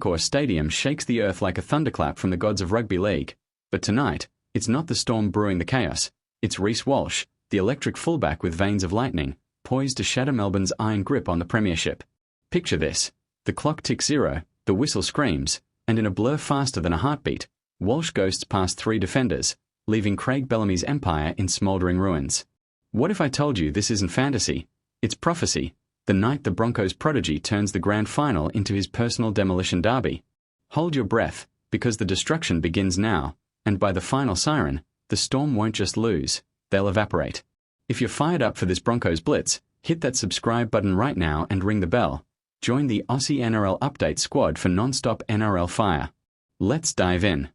Accor Stadium shakes the earth like a thunderclap from the gods of rugby league. But tonight, it's not the Storm brewing the chaos. It's Reece Walsh, the electric fullback with veins of lightning, poised to shatter Melbourne's iron grip on the premiership. Picture this. The clock ticks 0, the whistle screams, and in a blur faster than a heartbeat, Walsh ghosts past 3 defenders, leaving Craig Bellamy's empire in smouldering ruins. What if I told you this isn't fantasy? It's prophecy, the night the Broncos prodigy turns the grand final into his personal demolition derby. Hold your breath, because the destruction begins now, and by the final siren, the Storm won't just lose, they'll evaporate. If you're fired up for this Broncos blitz, hit that subscribe button right now and ring the bell. Join the AUSSIE NRL update squad for non-stop NRL fire. Let's dive in.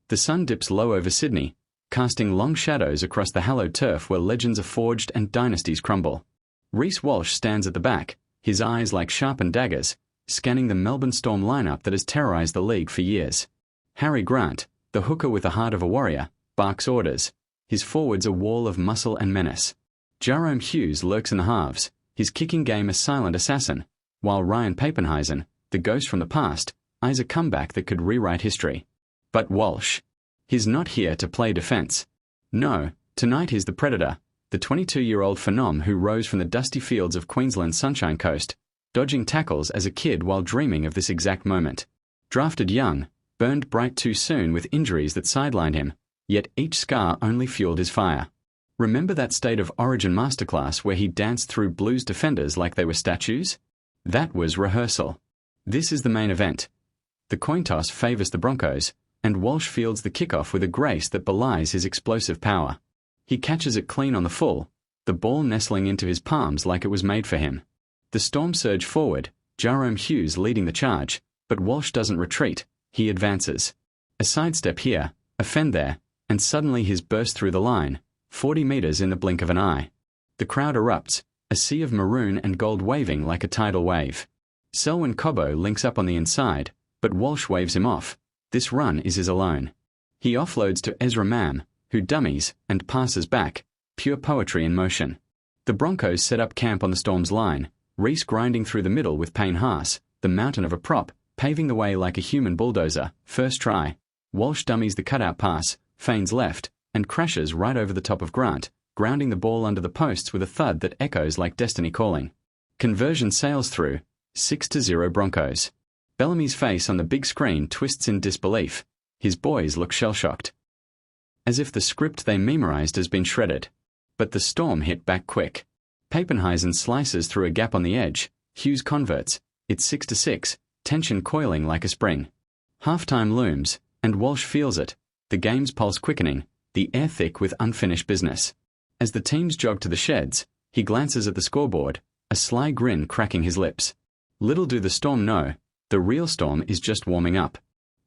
The sun dips low over Sydney, casting long shadows across the hallowed turf where legends are forged and dynasties crumble. Reece Walsh stands at the back, his eyes like sharpened daggers, scanning the Melbourne Storm lineup that has terrorized the league for years. Harry Grant, the hooker with the heart of a warrior, barks orders. His forwards a wall of muscle and menace. Jahrome Hughes lurks in the halves, his kicking game a silent assassin, while Ryan Papenhuisen, the ghost from the past, eyes a comeback that could rewrite history. But Walsh. He's not here to play defense. No, tonight he's the predator, the 22-year-old phenom who rose from the dusty fields of Queensland's Sunshine Coast, dodging tackles as a kid while dreaming of this exact moment. Drafted young, burned bright too soon with injuries that sidelined him, yet each scar only fueled his fire. Remember that State of Origin masterclass where he danced through Blues defenders like they were statues? That was rehearsal. This is the main event. The coin toss favors the Broncos, and Walsh fields the kickoff with a grace that belies his explosive power. He catches it clean on the full, the ball nestling into his palms like it was made for him. The Storm surge forward, Jahrome Hughes leading the charge, but Walsh doesn't retreat, he advances. A sidestep here, a fend there, and suddenly he's burst through the line, 40 metres in the blink of an eye. The crowd erupts, a sea of maroon and gold waving like a tidal wave. Selwyn Cobbo links up on the inside, but Walsh waves him off. This run is his alone. He offloads to Ezra Mam, who dummies and passes back, pure poetry in motion. The Broncos set up camp on the Storm's line, Reece grinding through the middle with Payne Haas, the mountain of a prop, paving the way like a human bulldozer. First try. Walsh dummies the cutout pass, feigns left, and crashes right over the top of Grant, grounding the ball under the posts with a thud that echoes like destiny calling. Conversion sails through, 6-0 Broncos. Bellamy's face on the big screen twists in disbelief. His boys look shell-shocked. As if the script they memorized has been shredded. But the Storm hit back quick. Papenhuisen slices through a gap on the edge. Hughes converts. It's 6-6, tension coiling like a spring. Halftime looms, and Walsh feels it, the game's pulse quickening, the air thick with unfinished business. As the teams jog to the sheds, he glances at the scoreboard, a sly grin cracking his lips. Little do the Storm know, the real Storm is just warming up.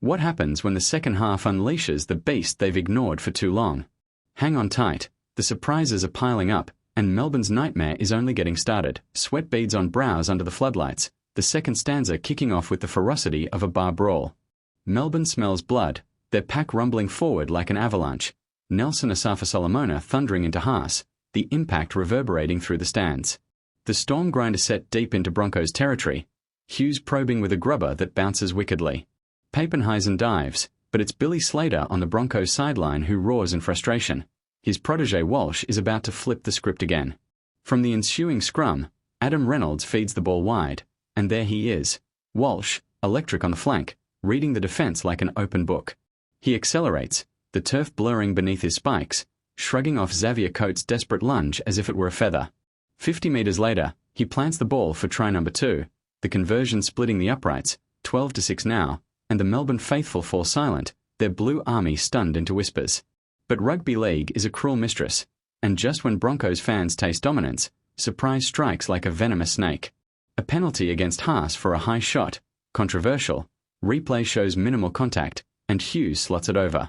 What happens when the second half unleashes the beast they've ignored for too long? Hang on tight, the surprises are piling up, and Melbourne's nightmare is only getting started. Sweat beads on brows under the floodlights, the second stanza kicking off with the ferocity of a bar brawl. Melbourne smells blood, their pack rumbling forward like an avalanche. Nelson Asafa-Solomona thundering into Haas, the impact reverberating through the stands. The Storm grind a set deep into Broncos territory, Hughes probing with a grubber that bounces wickedly. Papenhuisen dives, but it's Billy Slater on the Broncos sideline who roars in frustration. His protege Walsh is about to flip the script again. From the ensuing scrum, Adam Reynolds feeds the ball wide, and there he is, Walsh, electric on the flank, reading the defence like an open book. He accelerates, the turf blurring beneath his spikes, shrugging off Xavier Coates' desperate lunge as if it were a feather. 50 metres later, he plants the ball for try number 2, the conversion splitting the uprights, 12-6 now, and the Melbourne faithful fall silent, their blue army stunned into whispers. But rugby league is a cruel mistress, and just when Broncos fans taste dominance, surprise strikes like a venomous snake. A penalty against Haas for a high shot, controversial, replay shows minimal contact, and Hughes slots it over.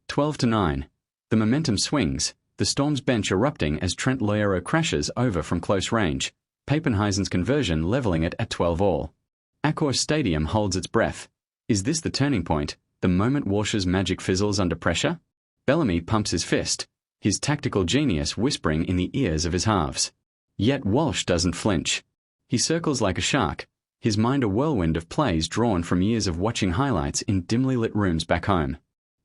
12-9. The momentum swings, the Storm's bench erupting as Trent Loiero crashes over from close range, Papenhuisen's conversion levelling it at 12-all. Accor Stadium holds its breath. Is this the turning point, the moment Walsh's magic fizzles under pressure? Bellamy pumps his fist, his tactical genius whispering in the ears of his halves. Yet Walsh doesn't flinch. He circles like a shark, his mind a whirlwind of plays drawn from years of watching highlights in dimly lit rooms back home.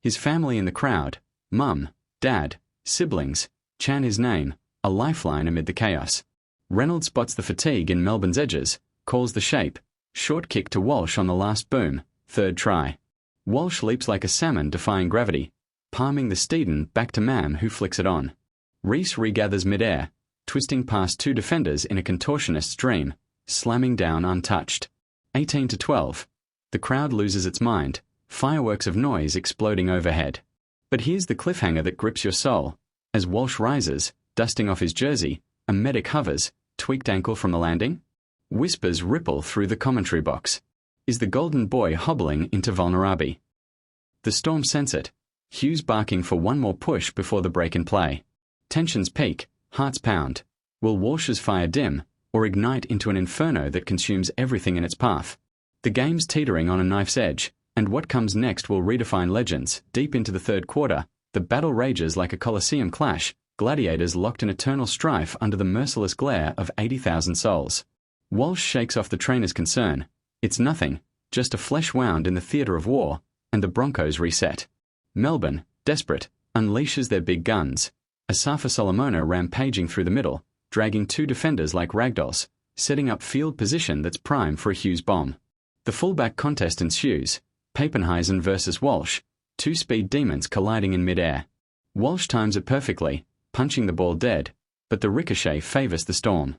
His family in the crowd, mum, dad, siblings, chant his name, a lifeline amid the chaos. Reynolds spots the fatigue in Melbourne's edges, calls the shape, short kick to Walsh on the last boom, third try. Walsh leaps like a salmon defying gravity, palming the Steeden back to Mam who flicks it on. Reece regathers midair, twisting past two defenders in a contortionist's dream, slamming down untouched. 18-12. The crowd loses its mind, fireworks of noise exploding overhead. But here's the cliffhanger that grips your soul. As Walsh rises, dusting off his jersey, a medic hovers, tweaked ankle from the landing? Whispers ripple through the commentary box. Is the golden boy hobbling into vulnerability? The Storm sense it, Hughes barking for one more push before the break in play. Tensions peak, hearts pound. Will Walsh's fire dim, or ignite into an inferno that consumes everything in its path? The game's teetering on a knife's edge, and what comes next will redefine legends. Deep into the third quarter, the battle rages like a Colosseum clash, gladiators locked in eternal strife under the merciless glare of 80,000 souls. Walsh shakes off the trainer's concern. It's nothing, just a flesh wound in the theatre of war, and the Broncos reset. Melbourne, desperate, unleashes their big guns. Asafa Solomona rampaging through the middle, dragging two defenders like ragdolls, setting up field position that's prime for a Hughes bomb. The fullback contest ensues, Papenhuisen versus Walsh, two speed demons colliding in midair. Walsh times it perfectly, punching the ball dead, but the ricochet favours the Storm.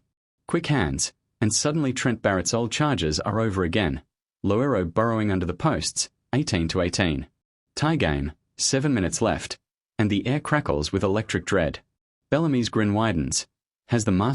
Quick hands, and suddenly Trent Barrett's old charges are over again. Loero burrowing under the posts, 18-18. Tie game, 7 minutes left, and the air crackles with electric dread. Bellamy's grin widens. Has the master